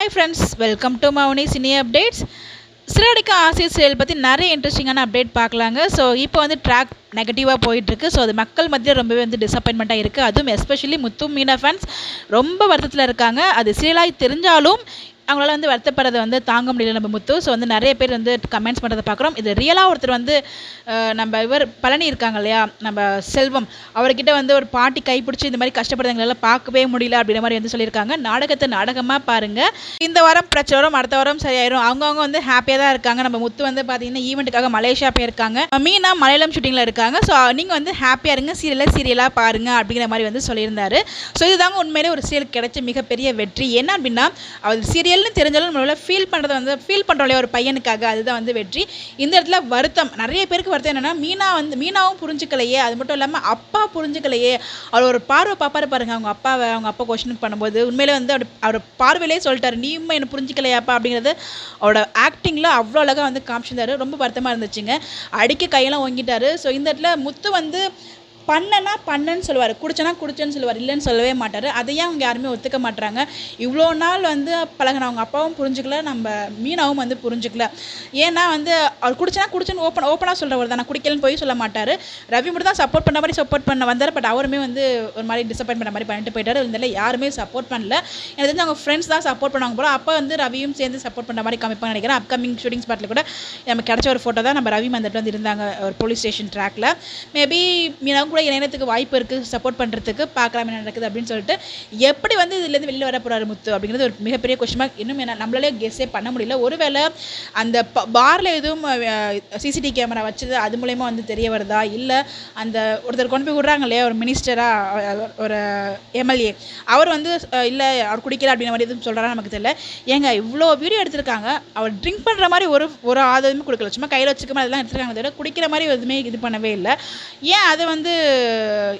Hi friends, welcome to Mouni cine updates. சிறகடிக்க ஆசை serial பற்றி நிறைய இன்ட்ரெஸ்டிங்கான அப்டேட் பார்க்கலாங்க. ஸோ இப்போ வந்து ட்ராக் நெகட்டிவாக போயிட்டுருக்கு. ஸோ அது மக்கள் மத்தியில் ரொம்பவே வந்து டிசப்பாயின்மெண்ட்டாக இருக்குது. அதுவும் எஸ்பெஷலி முத்து மீனா ஃபேன்ஸ் ரொம்ப வருத்தத்தில் இருக்காங்க. அது சீரியலாக தெரிஞ்சாலும் அவங்களால வந்து வருத்தப்படுறதை வந்து தாங்க முடியல நம்ம முத்து. ஸோ வந்து நிறைய பேர் வந்து கமெண்ட்ஸ் பண்ணுறதை பார்க்குறோம். இது ரியலாக ஒருத்தர் வந்து நம்ம இவர் பழனி இருக்காங்க இல்லையா, நம்ம செல்வம், அவர்கிட்ட வந்து ஒரு பாட்டி கைப்பிடிச்சி இந்த மாதிரி கஷ்டப்படுறவங்களெல்லாம் பார்க்கவே முடியல அப்படின்ற மாதிரி வந்து சொல்லியிருக்காங்க. நாடகத்தை நாடகமாக பாருங்கள், இந்த வாரம் பிரச்சனை வரும், அடுத்த வாரம் சரியாயிரும். அவங்கவுங்க வந்து ஹாப்பியாக தான் இருக்காங்க. நம்ம முத்து வந்து பார்த்தீங்கன்னா ஈவெண்ட்டுக்காக மலேசியா போயிருக்காங்க, மீனா மலையாளம் ஷூட்டிங்கில் இருக்காங்க. ஸோ நீங்கள் வந்து ஹாப்பியாக இருங்க, சீரியலாக பாருங்கள் அப்படிங்கிற மாதிரி வந்து சொல்லியிருந்தாரு. ஸோ இதுதாங்க உண்மையிலே ஒரு சீரியல் கிடைச்ச மிகப்பெரிய வெற்றி. என்ன அப்படின்னா, அவர் சீரியல் தெரிஞ்சாலும் நம்மளால ஃபீல் பண்ணுறோம் இல்லையா ஒரு பையனுக்காக, அதுதான் வந்து வெற்றி. இந்த இடத்துல வருத்தம், நிறைய பேருக்கு வருத்தம் என்னன்னா, மீனாவும் புரிஞ்சுக்கலையே, அது மட்டும் இல்லாமல் அப்பா புரிஞ்சுக்கலையே. அவர் ஒரு பார்வை பாப்பாரு பாருங்க, அவங்க அப்பா கொஸ்டின் பண்ணும்போது உண்மையிலே வந்து அவர் பார்வையிலே சொல்லிட்டாரு, நீயும் என்ன புரிஞ்சுக்கலையாப்பா அப்படிங்கிறது அவரோட ஆக்டிங்கில் அவ்வளோ அழகாக வந்து காமிச்சிருந்தாரு. ரொம்ப வருத்தமாக இருந்துச்சுங்க. அடிக்க கையெல்லாம் ஓங்கிட்டாரு. ஸோ இந்த இடத்துல முத்து வந்து பண்ணன்னு சொல்லுவார், குடிச்சேன்னு சொல்லுவார், இல்லைன்னு சொல்லவே மாட்டார். அதையும் அவங்க யாருமே ஒத்துக்க மாட்டுறாங்க. இவ்வளோ நாள் வந்து பழகின அவங்க அப்பாவும் புரிஞ்சுக்கல, நம்ம மீனாவும் வந்து புரிஞ்சுக்கல. ஏன்னா வந்து அவர் குடிச்சேன்னு ஓப்பனாக சொல்கிறவர் தான், நான் குடிக்கலன்னு போய் சொல்ல மாட்டார். ரவி மட்டும் தான் சப்போர்ட் பண்ண வந்தார். பட் அவருமே வந்து ஒரு மாதிரி டிசப்பாயின்ட் பண்ண மாதிரி பண்ணிட்டு போயிட்டார். இருந்தாலும் யாருமே சப்போர்ட் பண்ணல. எனக்கு தெரிஞ்சு அவங்க ஃப்ரெண்ட்ஸ் தான் சப்போர்ட் பண்ணுவாங்க போல. அப்போ வந்து ரவியும் சேர்ந்து சப்போர்ட் பண்ணுற மாதிரி காமிப்பாங்க நினைக்கிறேன். அப்கமிங் ஷூட்டிங் ஸ்பாட்டில் கூட நமக்கு கிடைச்ச ஒரு ஃபோட்டோ தான், நம்ம ரவி வந்துட்டு வந்து இருந்தாங்க ஒரு போலீஸ் ஸ்டேஷன் ட்ராக்கில். மேபி மீனாவும் இணையத்துக்கு வாய்ப்பு இருக்குது, சப்போர்ட் பண்ணுறதுக்கு. பார்க்கலாம் என்ன நடக்குது அப்படின்னு சொல்லிட்டு. எப்படி வந்து இதுலேருந்து வெளியில் வர போகிறாரு முத்து அப்படிங்கிறது ஒரு மிகப்பெரிய கொஸ்டின் மார்க். இன்னும் நம்மளாலே கெஸ்ஸே பண்ண முடியல. ஒருவேளை அந்த பாரில் எதுவும் சிசிடிவி கேமரா வச்சது அது மூலயமா வந்து தெரிய வருதா, இல்லை அந்த ஒருத்தர் கொண்டு போய் விடுறாங்க இல்லையா ஒரு மினிஸ்டராக, ஒரு எம்எல்ஏ, அவர் வந்து இல்லை அவர் குடிக்கல அப்படிங்கிற மாதிரி எதுவும் சொல்கிறாரா நமக்கு தெரியல. ஏங்க இவ்வளோ வீடியோ எடுத்திருக்காங்க, அவர் ட்ரிங்க் பண்ணுற மாதிரி ஒரு ஆதரவுமே கொடுக்கல, சும்மா கையில் வச்சுக்க மாதிரி அதெல்லாம் எடுத்துருக்காங்க, தவிர குடிக்கிற மாதிரி எதுவுமே இது பண்ணவே இல்லை. ஏன் அதை வந்து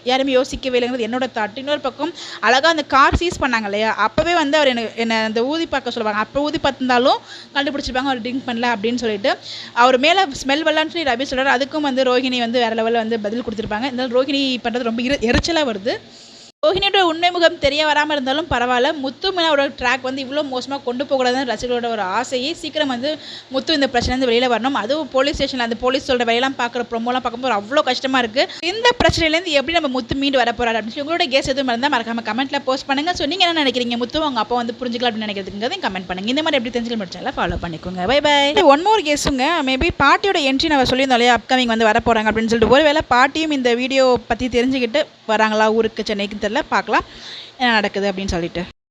யாருமே யோசிக்கவே இல்லைங்கிறது என்னோட தாட். இன்னொரு பக்கம் அழகாக அந்த கார் சீஸ் பண்ணாங்க இல்லையா, அப்போவே வந்து அவர் என்ன அந்த ஊதி பார்க்க சொல்லுவாங்க, அப்போ ஊதி பார்த்துருந்தாலும் கண்டுபிடிச்சிருப்பாங்க அவர் ட்ரிங்க் பண்ணல அப்படின்னு சொல்லிட்டு. அவர் மேலே ஸ்மெல் வரலான்னு சொல்லி ரவி சொல்கிறார். அதுக்கும் வந்து ரோஹிணி வந்து வேறு லெவலில் வந்து பதில் கொடுத்துருப்பாங்க. இந்த ரோஹிணி பண்ணுறது ரொம்ப எரிச்சலாக வருது. ரோஹிணியோட உண்மை முகம் தெரிய வராமல் இருந்தாலும் பரவாயில்ல, முத்து மீனாவோட ட்ராக் வந்து இவ்வளோ மோசமாக கொண்டு போகக்கூடாதுன்னு ரசிகர்களோட ஒரு ஆசையை, சீக்கிரம் வந்து முத்து இந்த பிரச்சனை வெளியில் வரணும். அதுவும் போலீஸ் ஸ்டேஷனில் அந்த போலீஸ் சொல்கிற வேலையெல்லாம் பார்க்குற ப்ரொமோலாம் பார்க்கும்போது அவ்வளோ கஷ்டமாக இருக்குது. இந்த பிரச்சனையிலேருந்து எப்படி நம்ம முத்து மீண்டு வர போகிறாரு அப்படின்னு சொல்லி உங்களோட கேஸ் எதுவும் இருந்தால் மறக்காம கமெண்ட்டில் போஸ்ட் பண்ணுங்கள். ஸோ நீங்கள் என்ன நினைக்கிறீங்க, முத்து அவங்க அப்பா வந்து புரிஞ்சுக்கலாம் அப்படின்னு நினைக்கிறதுங்கிறதையும் கமெண்ட் பண்ணுங்கள். இந்த மாதிரி எப்படி தெரிஞ்சுக்க முடிச்சால ஃபாலோ பண்ணிக்கோங்க. Bye bye. ஒன் மோர் கேஸுங்க, மேபி பாட்டியோட என்ட்ரி நம்ம சொல்லியிருந்தோம் இல்லையா, அப்கமிங் வந்து வர போகிறாங்க அப்படின்னு சொல்லிட்டு. ஒருவேளை பாட்டியும் இந்த வீடியோ பற்றி தெரிஞ்சுக்கிட்டு வராங்களா ஊருக்கு, சென்னைக்கு தெரியல, பார்க்கலாம் என்ன நடக்குது அப்படின்னு சொல்லிட்டு.